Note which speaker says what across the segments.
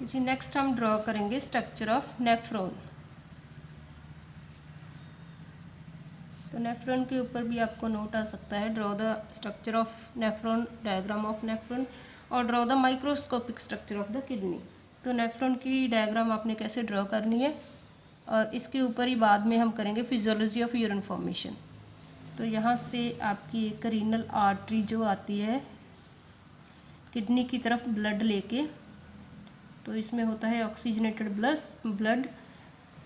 Speaker 1: जी next हम draw करेंगे structure of nephron. तो नेफ्रॉन के ऊपर भी आपको नोट आ सकता है, draw the structure of nephron, diagram of nephron, और draw the microscopic structure of the kidney. तो नेफ्रॉन की डायग्राम आपने कैसे ड्रॉ करनी है, और इसके ऊपर ही बाद में हम करेंगे फिजियोलॉजी ऑफ यूरिन फॉर्मेशन। तो यहाँ से आपकी एक रीनल आर्टरी जो आती है किडनी की तरफ ब्लड लेके, तो इसमें होता है ऑक्सीजनेटेड ब्लड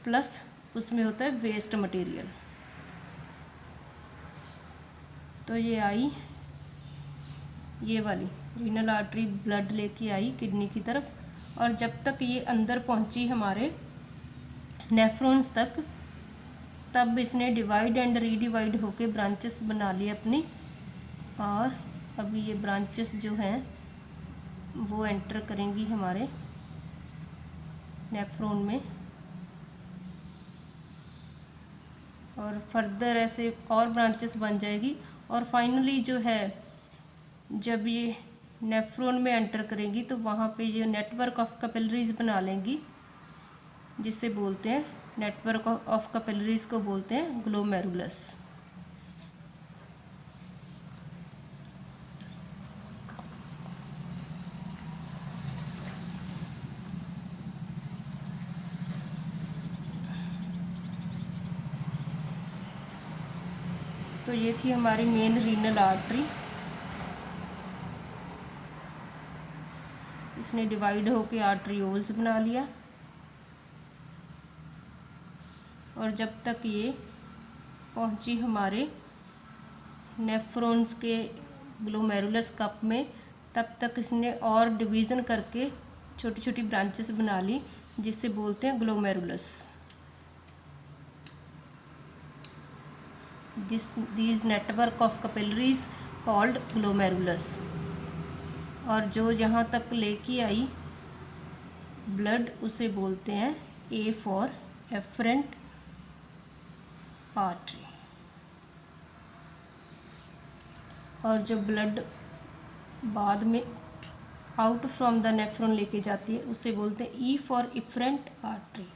Speaker 1: प्लस उसमें होता है वेस्ट मटेरियल। तो ये आई, ये वाली रीनल आर्टरी ब्लड लेके आई किडनी की तरफ, और जब तक ये अंदर पहुंची हमारे नेफ्रॉन्स तक, तब इसने डिवाइड एंड रीडिवाइड होके ब्रांचेस बना ली अपनी, और अभी ये ब्रांचेस जो हैं वो एंटर करेंगी हमारे नेफ्रॉन में, और फर्दर ऐसे और ब्रांचेस बन जाएगी, और फाइनली जो है जब ये नेफ्रॉन में एंटर करेंगी तो वहाँ पे जो नेटवर्क ऑफ कैपिलरीज बना लेंगी, जिसे बोलते हैं नेटवर्क ऑफ कैपिलरीज को बोलते हैं ग्लोमेरुलस। तो ये थी हमारी मेन रीनल आर्टरी, इसने डिवाइड होके आर्टरियोल्स बना लिया, और जब तक ये पहुंची हमारे नेफ्रॉन्स के ग्लोमेरुलस कप में, तब तक इसने और डिवीज़न करके छोटी छोटी ब्रांचेस बना ली, जिसे बोलते हैं glomerulus. these network of capillaries called glomerulus। और जो यहाँ तक लेके आई ब्लड उसे बोलते हैं A फॉर एफरेंट आर्टरी, और जो ब्लड बाद में आउट फ्रॉम द नेफ्रॉन लेके जाती है उसे बोलते हैं E for efferent artery.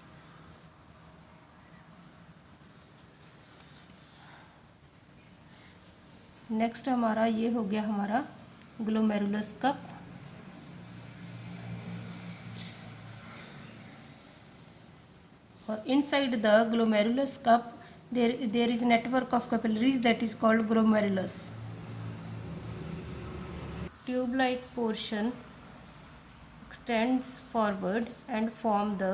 Speaker 1: Next हमारा ये हो गया हमारा ग्लोमेरुलस कप, और inside the glomerulus cup there is network of capillaries that is called glomerulus। Tube like portion extends forward and form the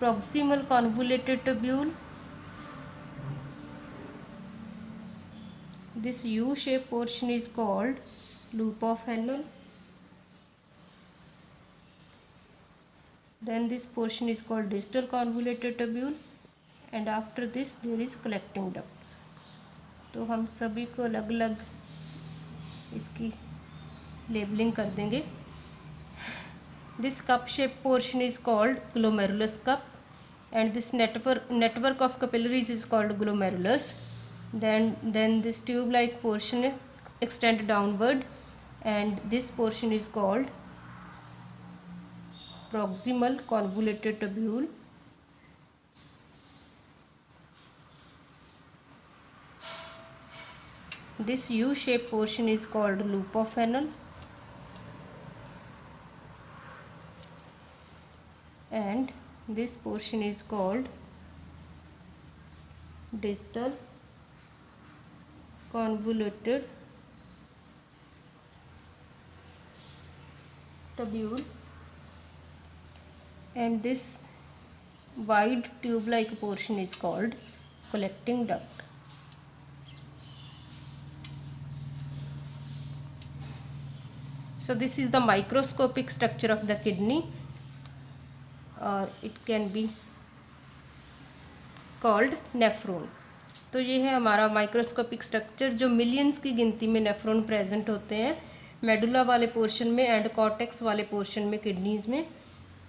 Speaker 1: proximal convoluted tubule। This U-shaped portion is called loop of Fresnel। Then this portion is called distal convoluted tubule, and after this there is collecting duct। तो हम सभी को अलग अलग इसकी labelling कर देंगे। This cup shaped portion is called glomerulus cup, and this network of capillaries is called glomerulus। Then this tube like portion extend downward, and this portion is called proximal convoluted tubule। This U-shaped portion is called loop of Fresnel, and this portion is called distal convoluted tubule, and this wide tube like portion is called collecting duct। So this is the microscopic structure of the kidney, or it can be called nephron। तो ये है हमारा microscopic structure, जो millions की गिनती में nephron present होते हैं मेडुला वाले पोर्शन में एंड कॉर्टेक्स वाले पोर्शन में किडनीज में।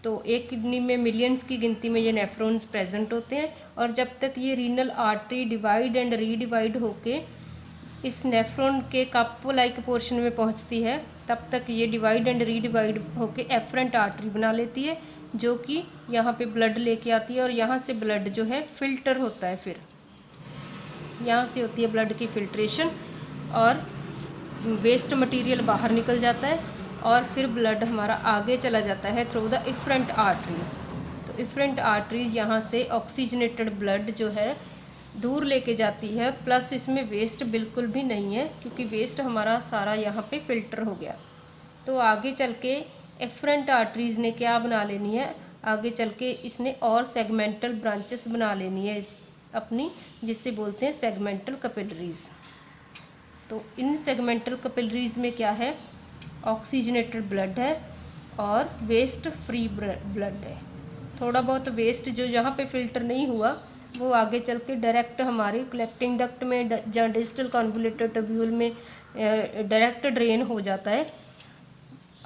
Speaker 1: तो एक किडनी में मिलियंस की गिनती में ये नेफ्रॉन्स प्रेजेंट होते हैं, और जब तक ये renal artery divide and redivide होके इस नेफ्रॉन के कप लाइक पोर्शन में पहुंचती है, तब तक ये डिवाइड एंड रीडिवाइड होके एफरेंट आर्टरी बना लेती है, जो कि यहाँ पे ब्लड लेके आती है और यहाँ से ब्लड जो है फिल्टर होता है। फिर यहाँ से होती है ब्लड की फिल्ट्रेशन और वेस्ट मटेरियल बाहर निकल जाता है और फिर ब्लड हमारा आगे चला जाता है थ्रू द इफरेंट आर्टरीज। तो इफरेंट आर्टरीज यहाँ से ऑक्सीजनेटेड ब्लड जो है दूर लेके जाती है, प्लस इसमें वेस्ट बिल्कुल भी नहीं है क्योंकि वेस्ट हमारा सारा यहाँ पे फिल्टर हो गया। तो आगे चल के एफरेंट आर्टरीज ने क्या बना लेनी है, आगे चल के इसने और सेगमेंटल ब्रांचेस बना लेनी है इस अपनी, जिससे बोलते हैं सेगमेंटल कैपिलरीज। तो इन सेगमेंटल कैपिलरीज में क्या है, ऑक्सीजनेटेड ब्लड है और वेस्ट फ्री ब्लड है। थोड़ा बहुत वेस्ट जो यहाँ पे फिल्टर नहीं हुआ वो आगे चल के डायरेक्ट हमारे कलेक्टिंग डक्ट में या डिस्टल कॉन्वोल्यूटेड ट्यूब्यूल में डायरेक्ट ड्रेन हो जाता है,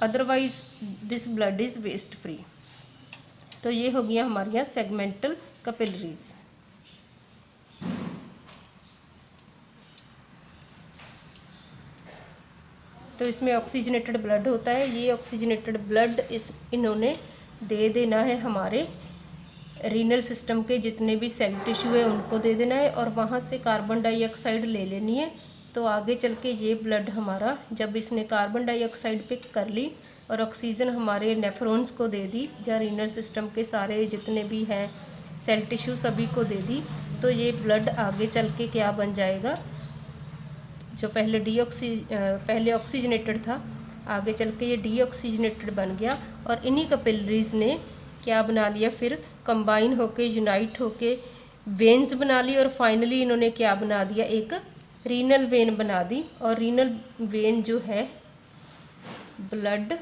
Speaker 1: otherwise this blood is waste free. तो ये हो गया हमारे यहाँ सेगमेंटल कैपिलरीज। तो इसमें ऑक्सीजनेटेड ब्लड होता है, ये ऑक्सीजनेटेड ब्लड इन्होंने दे देना है हमारे रीनल सिस्टम के जितने भी सेल टिश्यू है उनको दे देना है और वहाँ से कार्बन डाइऑक्साइड ले लेनी है। तो आगे चल के ये ब्लड हमारा जब इसने कार्बन डाइऑक्साइड पिक कर ली और ऑक्सीजन हमारे नेफ्रॉन्स को दे दी या रीनल सिस्टम के सारे जितने भी हैं सेल टिश्यू सभी को दे दी, तो ये ब्लड आगे चल के क्या बन जाएगा, जो पहले ऑक्सीजनेटेड था आगे चल के ये डीऑक्सीजनेटेड बन गया और इन्हीं कैपिलरीज ने क्या बना लिया, फिर कंबाइन होके यूनाइट होके वेन्स बना ली और फाइनली इन्होंने क्या बना दिया, एक रीनल वेन बना दी। और रीनल वेन जो है ब्लड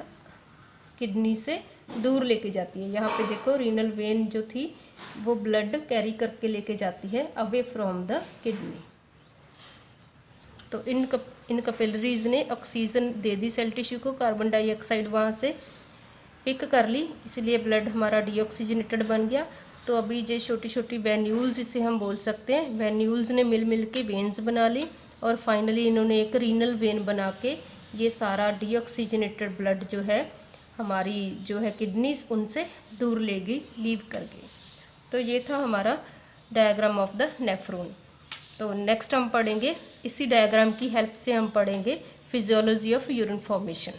Speaker 1: किडनी से दूर लेके जाती है। यहाँ पे देखो रीनल वेन जो थी वो ब्लड कैरी करके लेके जाती है अवे फ्रॉम द किडनी। तो इन कैपिलरीज ने ऑक्सीजन दे दी सेल टिश्यू को, कार्बन डाइऑक्साइड वहाँ से पिक कर ली, इसलिए ब्लड हमारा डीऑक्सीजनेटेड बन गया। तो अभी ये छोटी छोटी वेन्यूल्स इसे हम बोल सकते हैं, वेन्यूल्स ने मिल के वेन्स बना ली और फाइनली इन्होंने एक रीनल वेन बना के ये सारा डीऑक्सीजनेटेड ब्लड जो है हमारी जो है किडनीज उनसे दूर ले गई, लीव कर गई। तो ये था हमारा डायग्राम ऑफ द नेफ्रॉन। तो नेक्स्ट हम पढ़ेंगे, इसी डायग्राम की हेल्प से हम पढ़ेंगे फिजियोलॉजी ऑफ यूरिन फॉर्मेशन।